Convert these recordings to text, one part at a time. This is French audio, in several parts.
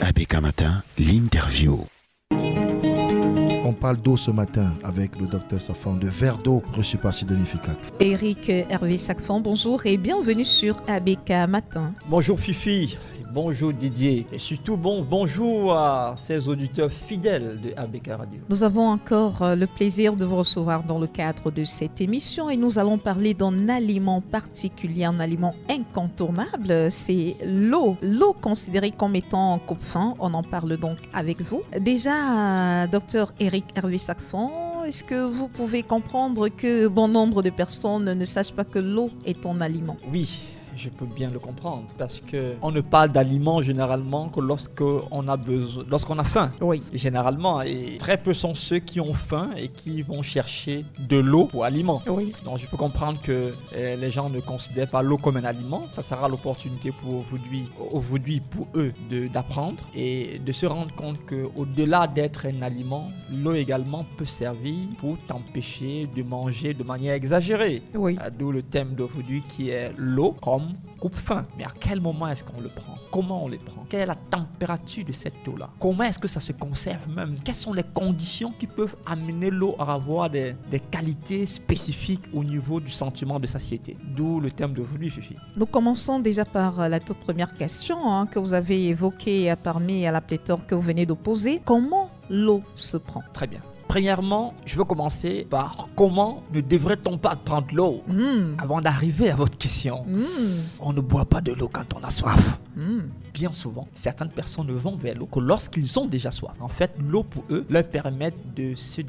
ABK Matin, l'interview. On parle d'eau ce matin avec le docteur Safan de verre d'eau reçu par Sidonie Ficat. Eric Hervé Sacfan, bonjour et bienvenue sur ABK Matin. Bonjour Fifi, bonjour Didier et surtout bonjour à ces auditeurs fidèles de ABK Radio. Nous avons encore le plaisir de vous recevoir dans le cadre de cette émission et nous allons parler d'un aliment particulier, un aliment incontournable, c'est l'eau. L'eau considérée comme étant coupe-faim, on en parle donc avec vous. Déjà, docteur Eric Hervé Sacfan, est-ce que vous pouvez comprendre que bon nombre de personnes ne sachent pas que l'eau est un aliment? Oui. Je peux bien le comprendre parce qu'on ne parle d'aliments généralement que lorsqu'on a faim. Oui. Généralement, et très peu sont ceux qui ont faim et qui vont chercher de l'eau pour aliment. Oui. Donc je peux comprendre que les gens ne considèrent pas l'eau comme un aliment. Ça sera l'opportunité pour aujourd'hui pour eux d'apprendre et de se rendre compte qu'au-delà d'être un aliment, l'eau également peut servir pour t'empêcher de manger de manière exagérée. Oui. D'où le thème d'aujourd'hui qui est l'eau comme coupe-faim. Mais à quel moment est-ce qu'on le prend? Comment on le prend? Quelle est la température de cette eau-là? Comment est-ce que ça se conserve même? Quelles sont les conditions qui peuvent amener l'eau à avoir des qualités spécifiques au niveau du sentiment de satiété? D'où le thème d'aujourd'hui, Fifi. Nous commençons déjà par la toute première question que vous avez évoquée parmi la pléthore que vous venez de poser. Comment l'eau se prend? Très bien. Premièrement, je veux commencer par comment ne devrait-on pas prendre l'eau avant d'arriver à votre question. On ne boit pas de l'eau quand on a soif. Bien souvent, certaines personnes ne vont vers l'eau que lorsqu'ils ont déjà soif. En fait, l'eau pour eux leur permet de se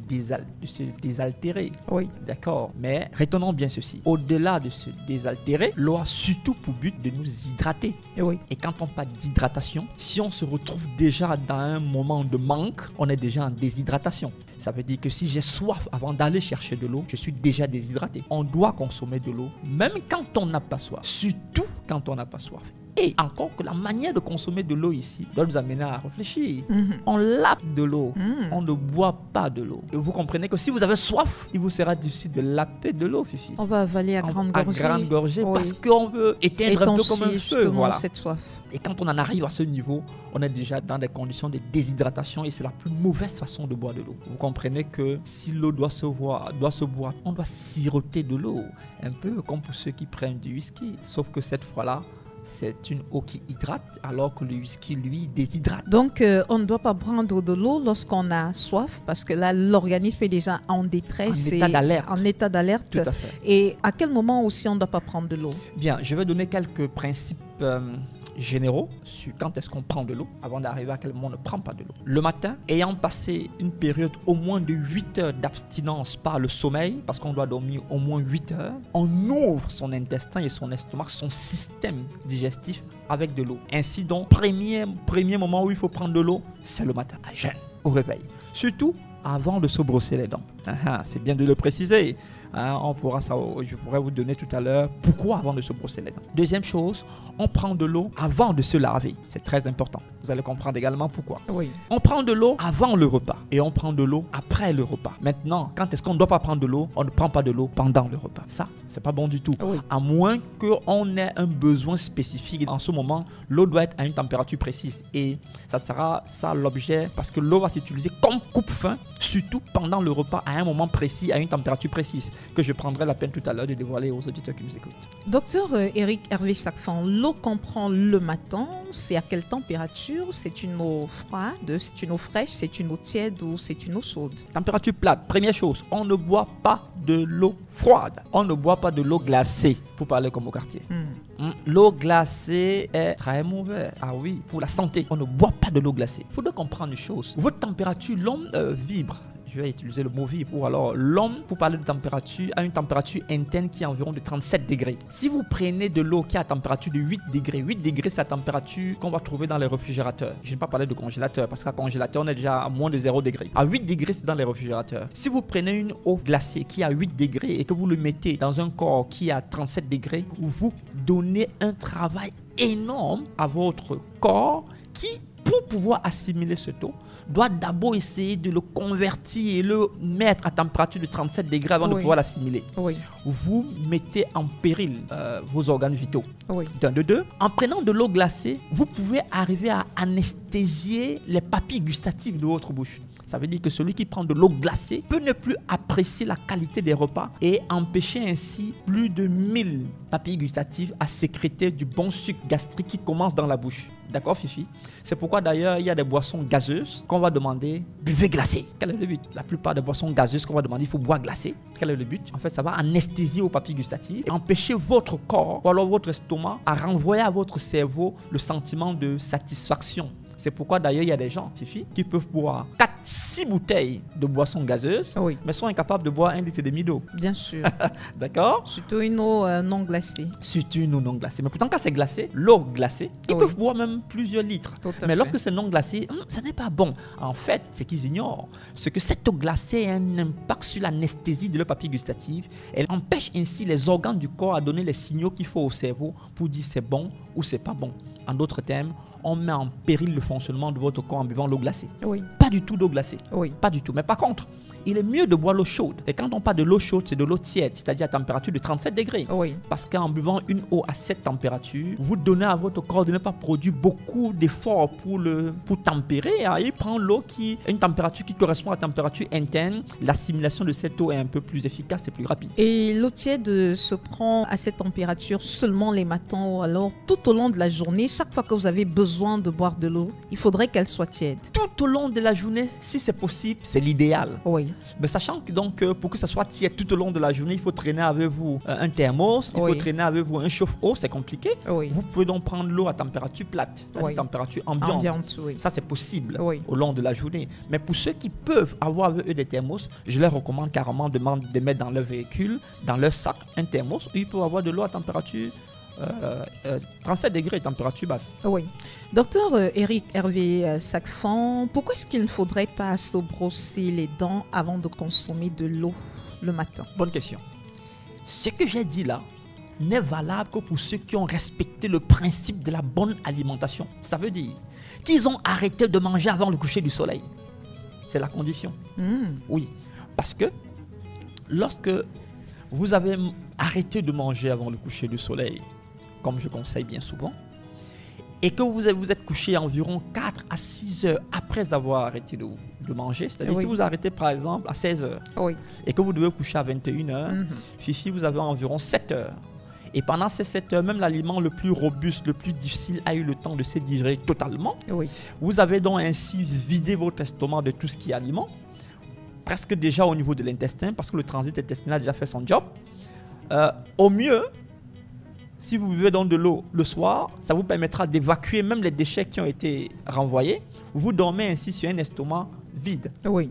désaltérer. Oui. D'accord. Mais retenons bien ceci. Au-delà de se désaltérer, l'eau a surtout pour but de nous hydrater. Oui. Et quand on parle d'hydratation, si on se retrouve déjà dans un moment de manque, on est déjà en déshydratation. Ça veut dire que si j'ai soif avant d'aller chercher de l'eau, je suis déjà déshydraté. On doit consommer de l'eau, même quand on n'a pas soif. Surtout quand on n'a pas soif. Et encore que la manière de consommer de l'eau ici doit nous amener à réfléchir. On lappe de l'eau, on ne boit pas de l'eau. Et vous comprenez que si vous avez soif, il vous sera difficile de lapper de l'eau, Fifi. On va avaler à grande gorgée. Oui. Parce qu'on veut éteindre un peu comme un feu. Voilà. Cette soif. Et quand on en arrive à ce niveau, on est déjà dans des conditions de déshydratation et c'est la plus mauvaise façon de boire de l'eau. Vous comprenez que si l'eau doit se boire, on doit siroter de l'eau. Un peu comme pour ceux qui prennent du whisky. Sauf que cette fois-là, c'est une eau qui hydrate alors que le whisky, lui, déshydrate. Donc, on ne doit pas prendre de l'eau lorsqu'on a soif parce que là, l'organisme est déjà en détresse. En état d'alerte. Tout à fait. Et à quel moment aussi on ne doit pas prendre de l'eau? Bien, je vais donner quelques principes généraux sur quand est-ce qu'on prend de l'eau avant d'arriver à quel moment on ne prend pas de l'eau. Le matin, ayant passé une période au moins de 8 heures d'abstinence par le sommeil, parce qu'on doit dormir au moins 8 heures, on ouvre son intestin et son estomac, son système digestif avec de l'eau. Ainsi donc, premier moment où il faut prendre de l'eau, c'est le matin, à jeûne, au réveil. Surtout avant de se brosser les dents. C'est bien de le préciser. Je pourrais vous donner tout à l'heure pourquoi avant de se brosser les dents. Deuxième chose, on prend de l'eau avant de se laver. C'est très important. Vous allez comprendre également pourquoi. Oui. On prend de l'eau avant le repas et on prend de l'eau après le repas. Maintenant, quand est-ce qu'on ne doit pas prendre de l'eau? On ne prend pas de l'eau pendant le repas. Ça, c'est pas bon du tout. Oui. À moins qu'on ait un besoin spécifique. En ce moment, l'eau doit être à une température précise et ça sera ça l'objet parce que l'eau va s'utiliser comme coupe-faim, surtout pendant le repas à un moment précis, à une température précise, que je prendrai la peine tout à l'heure de dévoiler aux auditeurs qui nous écoutent. Docteur Eric Hervé Sacfan, l'eau qu'on prend le matin, c'est à quelle température? C'est une eau froide, c'est une eau fraîche, c'est une eau tiède ou c'est une eau chaude? Température plate, première chose, on ne boit pas de l'eau froide. On ne boit pas de l'eau glacée, pour parler comme au quartier. L'eau glacée est très mauvaise. Ah oui, pour la santé, on ne boit pas de l'eau glacée. Il faut donc comprendre une chose. Votre température, l'homme vibre. Je vais utiliser le mot vibre. Ou alors l'homme, pour parler de température, a une température interne qui est environ de 37 degrés. Si vous prenez de l'eau qui a température de 8 degrés, 8 degrés c'est la température qu'on va trouver dans les réfrigérateurs. Je ne vais pas parler de congélateur parce qu'à congélateur on est déjà à moins de 0 degrés. À 8 degrés c'est dans les réfrigérateurs. Si vous prenez une eau glacée qui a 8 degrés et que vous le mettez dans un corps qui a 37 degrés, vous donnez un travail énorme à votre corps qui, pour pour pouvoir assimiler cette eau, doit d'abord essayer de le convertir et le mettre à température de 37 degrés avant de pouvoir l'assimiler. Oui. Vous mettez en péril vos organes vitaux. Oui. De deux, en prenant de l'eau glacée, vous pouvez arriver à anesthésier les papilles gustatives de votre bouche. Ça veut dire que celui qui prend de l'eau glacée peut ne plus apprécier la qualité des repas et empêcher ainsi plus de 1000 papilles gustatives à sécréter du bon sucre gastrique qui commence dans la bouche. D'accord, Fifi? C'est pourquoi d'ailleurs il y a des boissons gazeuses qu'on va demander buvez glacé. Quel est le but? La plupart des boissons gazeuses qu'on va demander il faut boire glacé. Quel est le but? En fait, ça va anesthésier aux papilles gustatives et empêcher votre corps ou alors votre estomac à renvoyer à votre cerveau le sentiment de satisfaction. C'est pourquoi d'ailleurs il y a des gens, Fifi, qui peuvent boire 4-6 bouteilles de boissons gazeuses, mais sont incapables de boire 1,5 litre d'eau. Bien sûr. D'accord? Surtout une eau non glacée. Surtout une eau non glacée. Mais pourtant, quand c'est glacé, l'eau glacée, ils peuvent boire même plusieurs litres. Mais lorsque c'est non glacé, ce n'est pas bon. En fait, ce qu'ils ignorent, c'est que cette eau glacée a un impact sur l'anesthésie de leur papille gustative. Elle empêche ainsi les organes du corps à donner les signaux qu'il faut au cerveau pour dire c'est bon ou c'est pas bon. En d'autres termes, on met en péril le fonctionnement de votre corps en buvant l'eau glacée. Oui. Pas du tout d'eau glacée. Oui. Pas du tout. Mais par contre, il est mieux de boire l'eau chaude. Et quand on parle de l'eau chaude, c'est de l'eau tiède, c'est-à-dire à température de 37 degrés. Oui. Parce qu'en buvant une eau à cette température, vous donnez à votre corps de ne pas produire beaucoup d'efforts pour tempérer. Il prend l'eau qui a une température qui correspond à la température interne. L'assimilation de cette eau est un peu plus efficace et plus rapide. Et l'eau tiède se prend à cette température seulement les matins ou alors tout au long de la journée. Chaque fois que vous avez besoin de boire de l'eau, il faudrait qu'elle soit tiède. Tout au long de la journée, si c'est possible, c'est l'idéal. Oui. Mais sachant que donc, pour que ça soit tiède tout au long de la journée, il faut traîner avec vous un thermos, il faut traîner avec vous un chauffe-eau, c'est compliqué. Oui. Vous pouvez donc prendre l'eau à température plate, à température ambiante. Ça, c'est possible au long de la journée. Mais pour ceux qui peuvent avoir avec eux des thermos, je leur recommande carrément de mettre dans leur véhicule, dans leur sac, un thermos où ils peuvent avoir de l'eau à température 37 degrés, température basse. Oui. Docteur Eric Hervé Sacfan, pourquoi est-ce qu'il ne faudrait pas se brosser les dents avant de consommer de l'eau le matin? Bonne question. Ce que j'ai dit là n'est valable que pour ceux qui ont respecté le principe de la bonne alimentation. Ça veut dire qu'ils ont arrêté de manger avant le coucher du soleil. C'est la condition. Oui. Parce que lorsque vous avez arrêté de manger avant le coucher du soleil, comme je conseille bien souvent, et que vous êtes couché environ 4 à 6 heures après avoir arrêté de manger, c'est-à-dire si vous arrêtez par exemple à 16 heures et que vous devez coucher à 21 heures, Fifi, vous avez environ 7 heures. Et pendant ces 7 heures, même l'aliment le plus robuste, le plus difficile a eu le temps de se digérer totalement. Vous avez donc ainsi vidé votre estomac de tout ce qui est aliment, presque déjà au niveau de l'intestin, parce que le transit intestinal a déjà fait son job. Au mieux, si vous buvez donc de l'eau le soir, ça vous permettra d'évacuer même les déchets qui ont été renvoyés. Vous dormez ainsi sur un estomac vide. Oui.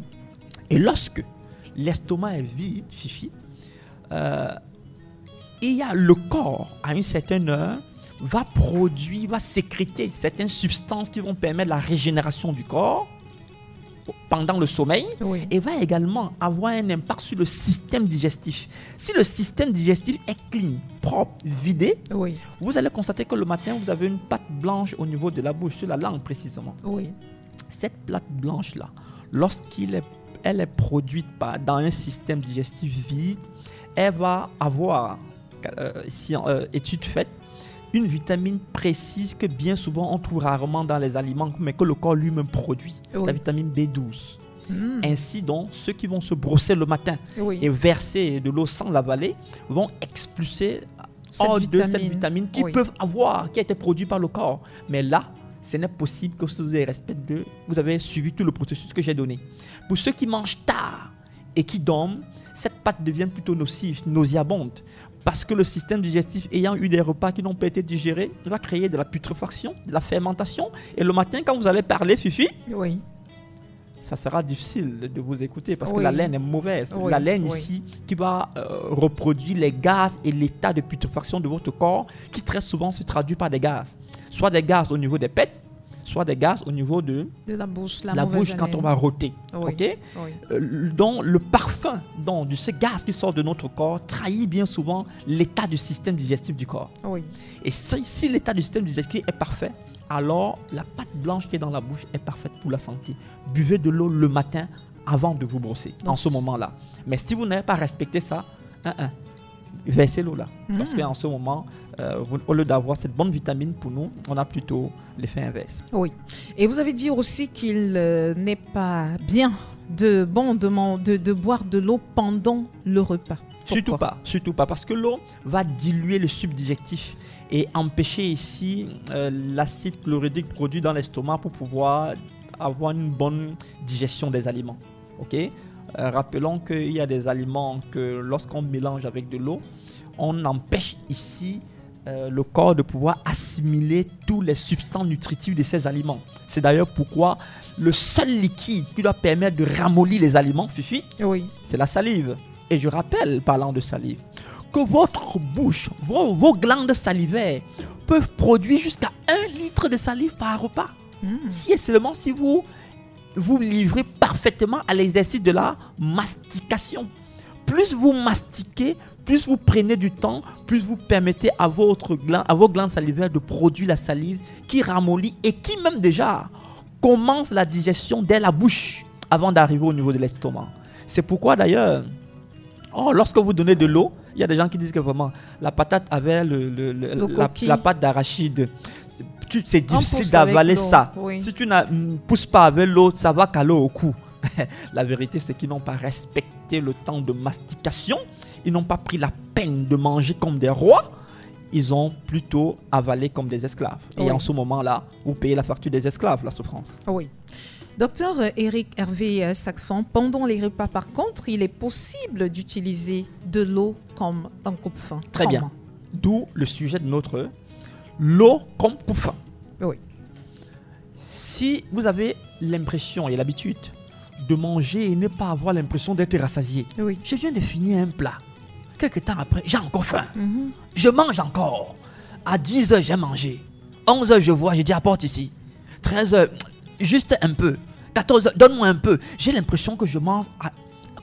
Et lorsque l'estomac est vide, Fifi, il y a le corps, à une certaine heure, va sécréter certaines substances qui vont permettre la régénération du corps pendant le sommeil et va également avoir un impact sur le système digestif. Si le système digestif est clean, propre, vidé, vous allez constater que le matin, vous avez une pâte blanche au niveau de la bouche, sur la langue précisément. Cette pâte blanche-là, lorsqu'elle est produite dans un système digestif vide, elle va avoir, étude faite, une vitamine précise que bien souvent on trouve rarement dans les aliments, mais que le corps lui-même produit, la vitamine B12. Ainsi donc, ceux qui vont se brosser le matin et verser de l'eau sans l'avaler vont expulser cette vitamine qui a été produite par le corps. Mais là, ce n'est possible que vous avez suivi tout le processus que j'ai donné. Pour ceux qui mangent tard et qui dorment, cette pâte devient plutôt nocive, nauséabonde. Parce que le système digestif ayant eu des repas qui n'ont pas été digérés, va créer de la putréfaction, de la fermentation. Et le matin, quand vous allez parler, Fifi, ça sera difficile de vous écouter parce que la laine est mauvaise. La laine ici qui va reproduire les gaz et l'état de putréfaction de votre corps qui très souvent se traduit par des gaz. Soit des gaz au niveau des pets, soit des gaz au niveau de la bouche, quand on va rôter. Donc le parfum de ce gaz qui sort de notre corps trahit bien souvent l'état du système digestif du corps. Et si l'état du système digestif est parfait, alors la pâte blanche qui est dans la bouche est parfaite pour la santé. Buvez de l'eau le matin avant de vous brosser, en ce moment-là. Mais si vous n'avez pas respecté ça, versez l'eau là. Parce qu'en ce moment, au lieu d'avoir cette bonne vitamine pour nous, on a plutôt l'effet inverse. Oui. Et vous avez dit aussi qu'il n'est pas bien de boire de l'eau pendant le repas. Pourquoi? Surtout pas, parce que l'eau va diluer le subdigestif et empêcher ici l'acide chlorhydrique produit dans l'estomac pour pouvoir avoir une bonne digestion des aliments. Ok? Rappelons qu'il y a des aliments que lorsqu'on mélange avec de l'eau, on empêche ici le corps de pouvoir assimiler tous les substances nutritives de ces aliments. C'est d'ailleurs pourquoi le seul liquide qui doit permettre de ramollir les aliments, Fifi, c'est la salive. Et je rappelle, parlant de salive, que votre bouche, vos glandes salivaires peuvent produire jusqu'à 1 litre de salive par repas. Si et seulement si vous livrez parfaitement à l'exercice de la mastication. Plus vous mastiquez, plus vous prenez du temps, plus vous permettez à vos glandes salivaires de produire la salive qui ramollit et qui même déjà commence la digestion dès la bouche avant d'arriver au niveau de l'estomac. C'est pourquoi d'ailleurs, lorsque vous donnez de l'eau, il y a des gens qui disent que vraiment la patate avec la pâte d'arachide, c'est difficile d'avaler ça. Oui. Si tu ne pousses pas avec l'eau, ça va caler au cou. La vérité, c'est qu'ils n'ont pas respecté le temps de mastication. Ils n'ont pas pris la peine de manger comme des rois. Ils ont plutôt avalé comme des esclaves. Et en ce moment-là, vous payez la facture des esclaves, la souffrance. Oui. Docteur Éric Hervé Sacfan, pendant les repas, par contre, il est possible d'utiliser de l'eau comme un coupe-faim. Très bien. D'où le sujet de notre l'eau comme coupe-faim. Oui. Si vous avez l'impression et l'habitude de manger et ne pas avoir l'impression d'être rassasié, je viens de finir un plat. Quelque temps après, j'ai encore faim. Je mange encore. À 10h, j'ai mangé. 11h, je vois, je dis apporte ici. 13h, juste un peu. 14h, donne-moi un peu. J'ai l'impression que je mange.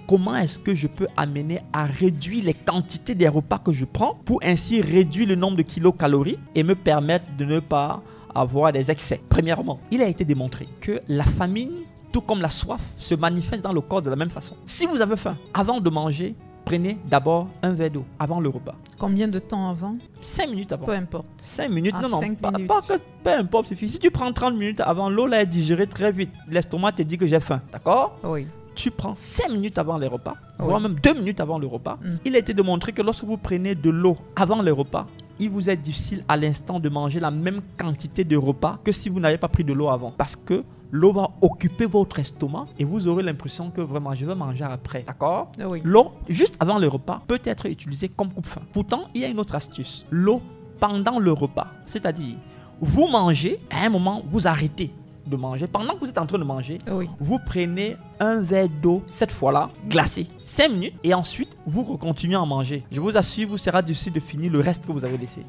Comment est-ce que je peux amener à réduire les quantités des repas que je prends pour ainsi réduire le nombre de kilocalories et me permettre de ne pas avoir des excès? Premièrement, il a été démontré que la famine, tout comme la soif, se manifeste dans le corps de la même façon. Si vous avez faim, avant de manger, prenez d'abord un verre d'eau avant le repas. Combien de temps avant? 5 minutes avant. Peu importe. 5 minutes, non, 5 minutes. Pas que peu importe, suffit. Si tu prends 30 minutes avant, l'eau là est digérée très vite. L'estomac te dit que j'ai faim, d'accord? Oui. Tu prends 5 minutes avant les repas, voire même 2 minutes avant le repas. Il a été démontré que lorsque vous prenez de l'eau avant les repas, il vous est difficile à l'instant de manger la même quantité de repas que si vous n'avez pas pris de l'eau avant. Parce que l'eau va occuper votre estomac et vous aurez l'impression que vraiment je vais manger après. D'accord? Oui. L'eau, juste avant le repas, peut être utilisée comme coupe-faim. Pourtant, il y a une autre astuce. L'eau pendant le repas. C'est-à-dire, vous mangez, à un moment, vous arrêtez de manger. Pendant que vous êtes en train de manger, vous prenez un verre d'eau, cette fois-là, glacé, 5 minutes, et ensuite, vous continuez à manger. Je vous assure, vous sera difficile de finir le reste que vous avez laissé.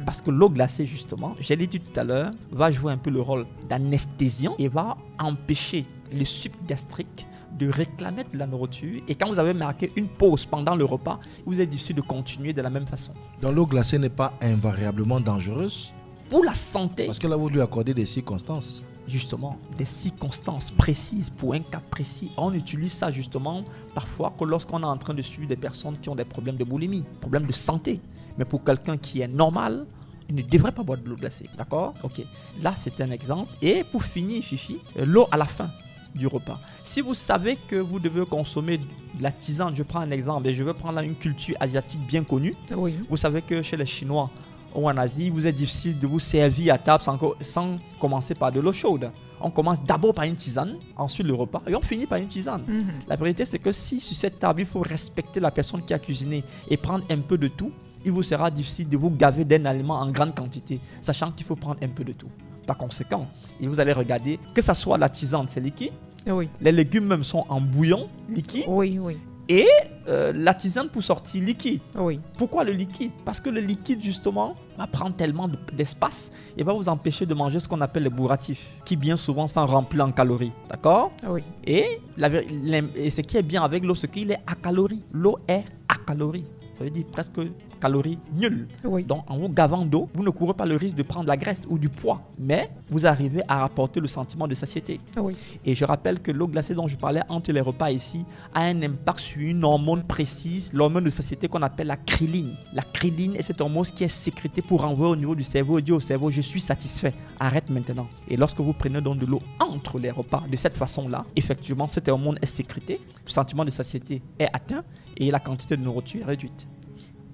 Parce que l'eau glacée, justement, je l'ai dit tout à l'heure, va jouer un peu le rôle d'anesthésiant et va empêcher le suc gastrique de réclamer de la nourriture. Et quand vous avez marqué une pause pendant le repas, il vous est difficile de continuer de la même façon. Donc l'eau glacée n'est pas invariablement dangereuse? Pour la santé. Parce que là, vous lui accordez des circonstances. Justement, des circonstances précises pour un cas précis. On utilise ça justement parfois que lorsqu'on est en train de suivre des personnes qui ont des problèmes de boulimie, problèmes de santé. Mais pour quelqu'un qui est normal, il ne devrait pas boire de l'eau glacée. D'accord? Ok. Là, c'est un exemple. Et pour finir, Fifi, l'eau à la fin du repas. Si vous savez que vous devez consommer de la tisane, je prends un exemple et je vais prendre là une culture asiatique bien connue. Oui. Vous savez que chez les Chinois ou en Asie, il vous est difficile de vous servir à table sans commencer par de l'eau chaude. On commence d'abord par une tisane, ensuite le repas, et on finit par une tisane. La vérité, c'est que si sur cette table, il faut respecter la personne qui a cuisiné et prendre un peu de tout, il vous sera difficile de vous gaver d'un aliment en grande quantité, sachant qu'il faut prendre un peu de tout. Par conséquent, vous allez regarder que ce soit la tisane, c'est liquide. Oui. Les légumes même sont en bouillon, liquide. Oui, oui. Et la tisane pour sortir liquide. Oui. Pourquoi le liquide? Parce que le liquide, justement, va prendre tellement d'espace et va vous empêcher de manger ce qu'on appelle les bourratifs, qui bien souvent sont remplis en calories. D'accord? Oui. Et ce qui est bien avec l'eau, c'est qu'il est acalorie. L'eau est acalorie. Ça veut dire presque calories nul. Oui. Donc, en vous gavant d'eau, vous ne courez pas le risque de prendre la graisse ou du poids, mais vous arrivez à rapporter le sentiment de satiété. Oui. Et je rappelle que l'eau glacée dont je parlais entre les repas ici a un impact sur une hormone précise, l'hormone de satiété qu'on appelle la chryline. La chryline est cette hormone qui est sécrétée pour renvoyer au niveau du cerveau et dire au cerveau, je suis satisfait, arrête maintenant. Et lorsque vous prenez donc de l'eau entre les repas de cette façon-là, effectivement, cette hormone est sécrétée, le sentiment de satiété est atteint et la quantité de nourriture est réduite.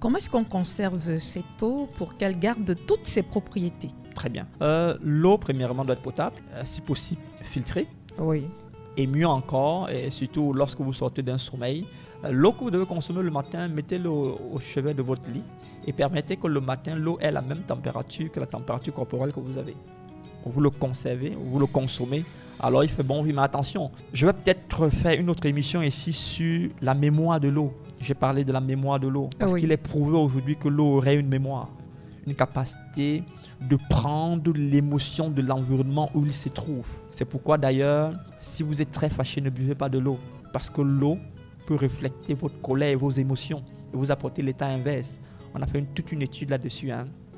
Comment est-ce qu'on conserve cette eau pour qu'elle garde toutes ses propriétés? Très bien. L'eau, premièrement, doit être potable, si possible filtrée. Oui. Et mieux encore, et surtout lorsque vous sortez d'un sommeil, l'eau que vous devez consommer le matin, mettez-le au chevet de votre lit et permettez que le matin, l'eau ait la même température que la température corporelle que vous avez. Vous le conservez, vous le consommez, alors il fait bon vivre. Mais attention, je vais peut-être faire une autre émission ici sur la mémoire de l'eau. J'ai parlé de la mémoire de l'eau parce qu'il est prouvé aujourd'hui que l'eau aurait une mémoire, une capacité de prendre l'émotion de l'environnement où il se trouve. C'est pourquoi d'ailleurs, si vous êtes très fâché, ne buvez pas de l'eau. Parce que l'eau peut refléter votre colère et vos émotions et vous apporter l'état inverse. On a fait toute une étude là-dessus.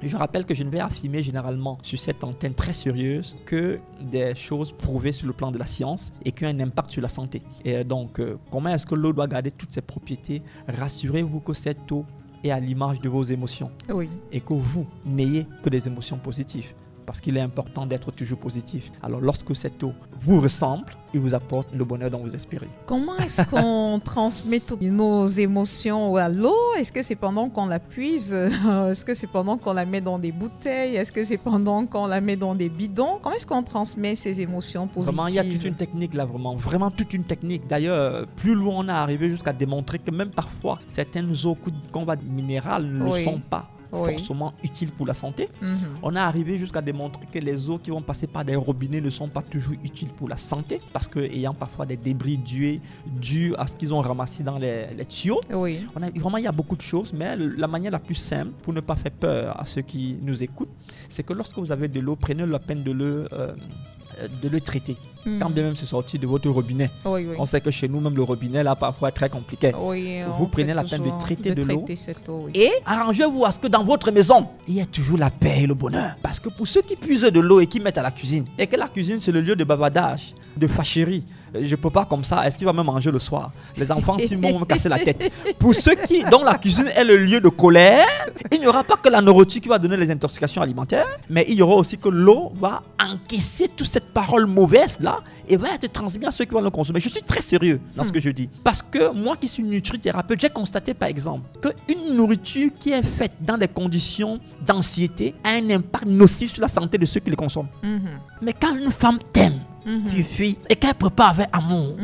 Je rappelle que je ne vais affirmer généralement sur cette antenne très sérieuse que des choses prouvées sur le plan de la science et qui ont un impact sur la santé. Et donc, comment est-ce que l'eau doit garder toutes ses propriétés? Rassurez-vous que cette eau et à l'image de vos émotions. Oui. Et que vous n'ayez que des émotions positives. Parce qu'il est important d'être toujours positif. Alors lorsque cette eau vous ressemble, il vous apporte le bonheur dont vous aspirez. Comment est-ce qu'on transmet toutes nos émotions à l'eau? Est-ce que c'est pendant qu'on la puise? Est-ce que c'est pendant qu'on la met dans des bouteilles? Est-ce que c'est pendant qu'on la met dans des bidons? Comment est-ce qu'on transmet ces émotions positives? Vraiment, il y a toute une technique là, vraiment toute une technique. D'ailleurs, plus loin on est arrivé jusqu'à démontrer que même parfois, certaines eaux qu'on va minérales ne sont pas forcément utiles pour la santé. On est arrivé jusqu'à démontrer que les eaux qui vont passer par des robinets ne sont pas toujours utiles pour la santé parce qu'ayant parfois des débris dus à ce qu'ils ont ramassé dans les tuyaux. Oui. Vraiment, il y a beaucoup de choses, mais la manière la plus simple pour ne pas faire peur à ceux qui nous écoutent, c'est que lorsque vous avez de l'eau, prenez la peine de le traiter. Quand bien même c'est sorti de votre robinet. On sait que chez nous, même le robinet, là, parfois est très compliqué. Vous prenez la peine de traiter de l'eau et arrangez-vous à ce que dans votre maison, il y ait toujours la paix et le bonheur. Parce que pour ceux qui puisent de l'eau et qui mettent à la cuisine, et que la cuisine, c'est le lieu de bavardage, de fâcherie, je peux pas comme ça, est-ce qu'il va me manger le soir? Les enfants, vont me casser la tête. Pour ceux dont la cuisine est le lieu de colère, il n'y aura pas que la nourriture qui va donner les intoxications alimentaires, mais il y aura aussi que l'eau va encaisser toute cette parole mauvaise là et va être transmise à ceux qui vont le consommer. Je suis très sérieux dans ce que je dis. Parce que moi qui suis nutrithérapeute, j'ai constaté par exemple qu'une nourriture qui est faite dans des conditions d'anxiété a un impact nocif sur la santé de ceux qui les consomment. Mais quand une femme t'aime, Fifi, et qu'elle prépare avec amour,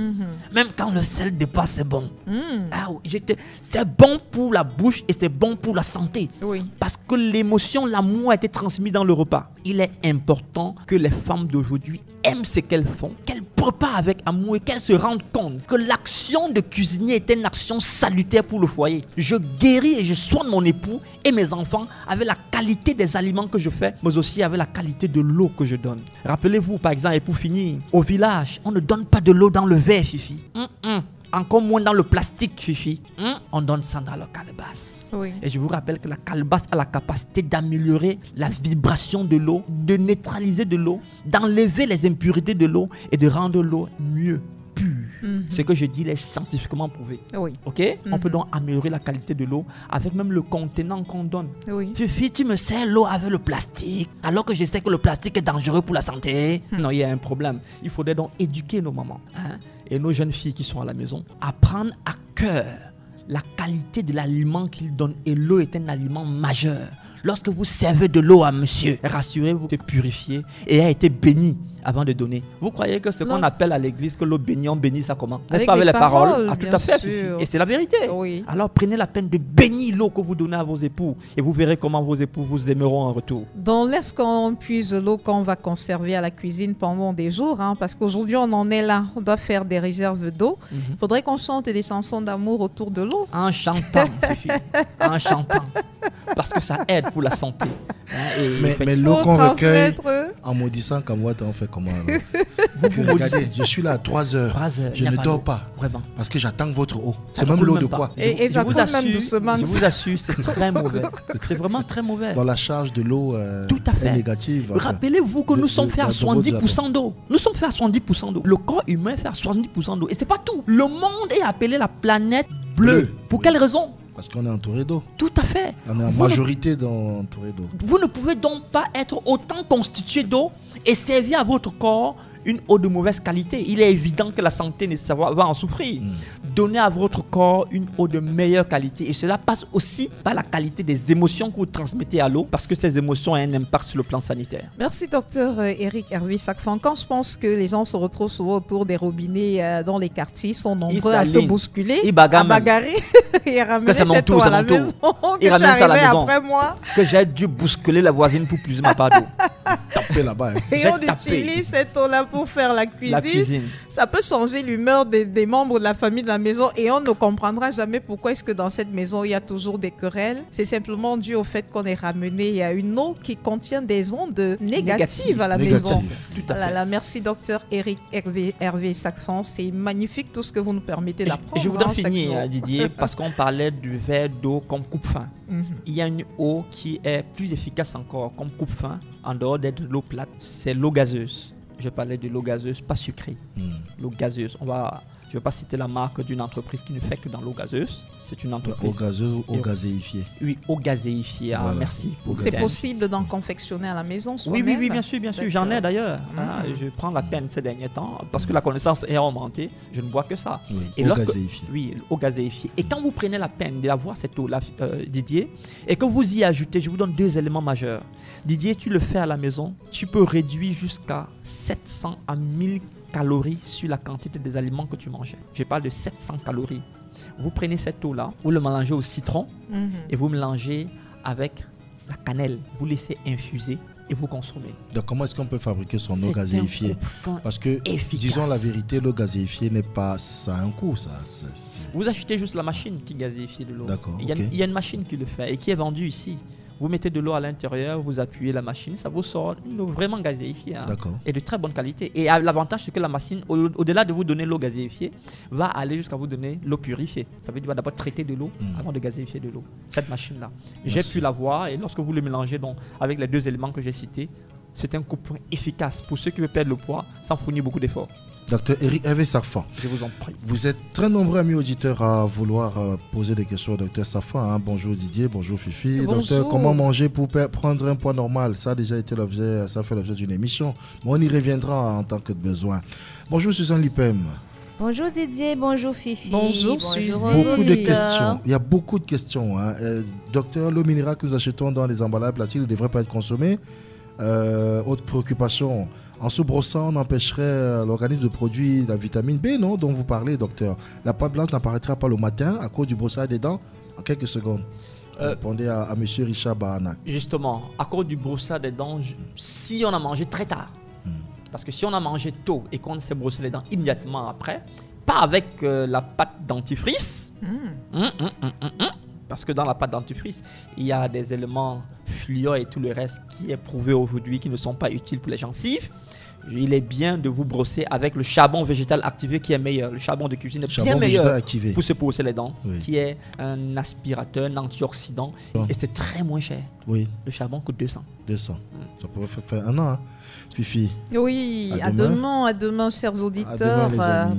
même quand le sel dépasse, c'est bon. C'est bon pour la bouche et c'est bon pour la santé. Parce que l'émotion, l'amour a été transmis dans le repas. Il est important que les femmes d'aujourd'hui aiment ce qu'elles font, qu'elles préparent avec amour et qu'elles se rendent compte que l'action de cuisiner est une action salutaire pour le foyer. Je guéris et je soigne mon époux et mes enfants avec la qualité des aliments que je fais, mais aussi avec la qualité de l'eau que je donne. Rappelez-vous, par exemple, et pour finir, au village, on ne donne pas de l'eau dans le verre, Fifi. Encore moins dans le plastique, Fifi. On donne ça dans le calebasse. Et je vous rappelle que la calebasse a la capacité d'améliorer la vibration de l'eau, de neutraliser de l'eau, d'enlever les impuretés de l'eau et de rendre l'eau mieux pure. Ce que je dis est scientifiquement prouvé. Ok? On peut donc améliorer la qualité de l'eau avec même le contenant qu'on donne. Fifi, tu me sers l'eau avec le plastique alors que je sais que le plastique est dangereux pour la santé. Non, il y a un problème. Il faudrait donc éduquer nos mamans et nos jeunes filles qui sont à la maison à prendre à cœur la qualité de l'aliment qu'ils donnent. Et l'eau est un aliment majeur. Lorsque vous servez de l'eau à monsieur, rassurez-vous que purifié et a été béni avant de donner. Vous croyez que ce qu'on appelle à l'église que l'eau bénie, on bénit ça comment? N'est-ce pas avec les paroles? Tout à fait. Et c'est la vérité. Alors prenez la peine de bénir l'eau que vous donnez à vos époux et vous verrez comment vos époux vous aimeront en retour. Donc laisse qu'on puise l'eau qu'on va conserver à la cuisine pendant des jours, parce qu'aujourd'hui on en est là, on doit faire des réserves d'eau. Il faudrait qu'on chante des chansons d'amour autour de l'eau. En chantant, en chantant. Parce que ça aide pour la santé. Mais l'eau qu'on recueille en maudissant comme moi, on fait comment alors? Regardez, je suis là à 3 heures. 3 heures, Je il y a ne pas dors d'eau. pas. Vraiment. Parce que j'attends votre eau. Ça C'est même coule l'eau même de pas. quoi? Et ça vous coule même doucement. Je vous assure, c'est très mauvais. C'est vraiment très mauvais. Dans la charge de l'eau Tout à fait. est négative. Enfin, Rappelez-vous que nous sommes faits à dans votre 70% d'eau. Nous sommes faits à 70% d'eau. Le corps humain est fait à 70% d'eau. Et c'est pas tout. Le monde est appelé la planète bleue. Bleu. Pour Oui. quelle raison? Parce qu'on est entouré d'eau. Tout à fait. On est en Vous ne- majorité entouré d'eau. Vous ne pouvez donc pas être autant constitué d'eau et servir à votre corps une eau de mauvaise qualité. Il est évident que la santé nécessaire va en souffrir. Donnez à votre corps une eau de meilleure qualité. Et cela passe aussi par la qualité des émotions que vous transmettez à l'eau, parce que ces émotions ont un impact sur le plan sanitaire. Merci, docteur Eric Hervé Sacfan. Quand je pense que les gens se retrouvent souvent autour des robinets dans les quartiers, ils sont nombreux à se s'alignent. bousculer, Ils bagarrent à même. bagarrer et à ramener Que c'est mon cette tour, eau à c'est la mon tour. maison. Ils Que tu ramènent ça à la arrivais maison. après moi. Que j'ai dû bousculer la voisine pour puiser ma part d'eau. Tapez là-bas. Hein. Et J'ai on tapé. utilise cette eau-là pour faire la cuisine. La cuisine. Ça peut changer l'humeur des membres de la famille de la maison et on ne comprendra jamais pourquoi est-ce que dans cette maison il y a toujours des querelles. C'est simplement dû au fait qu'on est ramené à une eau qui contient des ondes négatives à la Négatif. maison. Tout à Ah là fait. là, merci docteur Eric Hervé Sacfan. C'est magnifique tout ce que vous nous permettez Et d'apprendre. je voudrais chaque finir, jour. Didier, parce qu'on parlait du verre d'eau comme coupe-faim. Mhm. Il y a une eau qui est plus efficace encore comme coupe-faim, en dehors d'être de l'eau plate, c'est l'eau gazeuse. Je parlais de l'eau gazeuse, pas sucrée. L'eau gazeuse. Je ne vais pas citer la marque d'une entreprise qui ne fait que dans l'eau gazeuse. C'est une Eau entreprise. gazeuse ou eau gazéifiée. Oui, eau gazéifiée. Ah, Voilà. merci. Eau C'est gazeuse. possible d'en confectionner à la maison Oui, soi-même. oui, oui, bien sûr, bien sûr. J'en ai d'ailleurs. Ah, Mhm. je prends la peine ces derniers temps parce que la connaissance est augmentée. Je ne bois que ça. Oui, Et eau lorsque- gazéifiée. Oui, eau gazéifiée. Et quand vous prenez la peine d'avoir cette eau-là, Didier, et que vous y ajoutez, je vous donne 2 éléments majeurs. Didier, tu le fais à la maison, tu peux réduire jusqu'à 700 à 1000 calories sur la quantité des aliments que tu mangeais. Je parle de 700 calories. Vous prenez cette eau-là, vous le mélangez au citron Mhm. et vous mélangez avec la cannelle. Vous laissez infuser et vous consommez. Donc comment est-ce qu'on peut fabriquer son eau C'est gazéifiée? un coupe-faim Parce que, efficace. disons la vérité, l'eau gazéifiée n'est pas... Ça a un coût, ça. Vous achetez juste la machine qui gazéifie de l'eau. D'accord, Il y a- ok. il y a une machine qui le fait et qui est vendue ici. Vous mettez de l'eau à l'intérieur, vous appuyez la machine, ça vous sort une eau vraiment gazéifiée. Hein, D'accord. et de très bonne qualité. Et l'avantage, c'est que la machine, au-delà de vous donner l'eau gazéifiée, va aller jusqu'à vous donner l'eau purifiée. Ça veut dire qu'il va d'abord traiter de l'eau avant de gazéifier de l'eau. Cette machine-là. J'ai Merci. pu la voir et lorsque vous le mélangez donc, avec les 2 éléments que j'ai cités, c'est un coup-point efficace pour ceux qui veulent perdre le poids sans fournir beaucoup d'efforts. Docteur Eric Hervé Sacfan, Je vous en prie. vous êtes très nombreux amis auditeurs à vouloir poser des questions au docteur Sacfan. Hein. Bonjour Didier, bonjour Fifi. Bonjour. Docteur, comment manger pour prendre un poids normal? Ça a déjà été l'objet, ça fait l'objet d'une émission. Mais on y reviendra en tant que de besoin. Bonjour Suzanne Lipem. Bonjour Didier, bonjour Fifi. Bonjour, Suzy. aux Beaucoup de auditeurs. questions. Il y a beaucoup de questions. Hein. Docteur, l'eau minérale que nous achetons dans les emballages plastiques ne devrait pas être consommée. Autre préoccupation, en se brossant, on empêcherait l'organisme de produire la vitamine B, non, dont vous parlez, docteur. La pâte blanche n'apparaîtra pas le matin à cause du brossage des dents. En quelques secondes. Répondez à M. Richard Bahanac. Justement, à cause du brossage des dents, si on a mangé très tard, parce que si on a mangé tôt et qu'on s'est brossé les dents immédiatement après, pas avec la pâte dentifrice, parce que dans la pâte dentifrice, il y a des éléments fluor et tout le reste qui est prouvé aujourd'hui qui ne sont pas utiles pour les gencives. Il est bien de vous brosser avec le charbon végétal activé qui est meilleur. Le charbon de cuisine est Charbon bien végétal meilleur activé. pour se brosser les dents, Oui. qui est un aspirateur, un antioxydant, Bon. et c'est très moins cher. Oui, Le charbon coûte 200. 200. Ça pourrait faire un an. Hein. Fifi. Oui, À demain. à demain, chers À auditeurs. demain, les amis.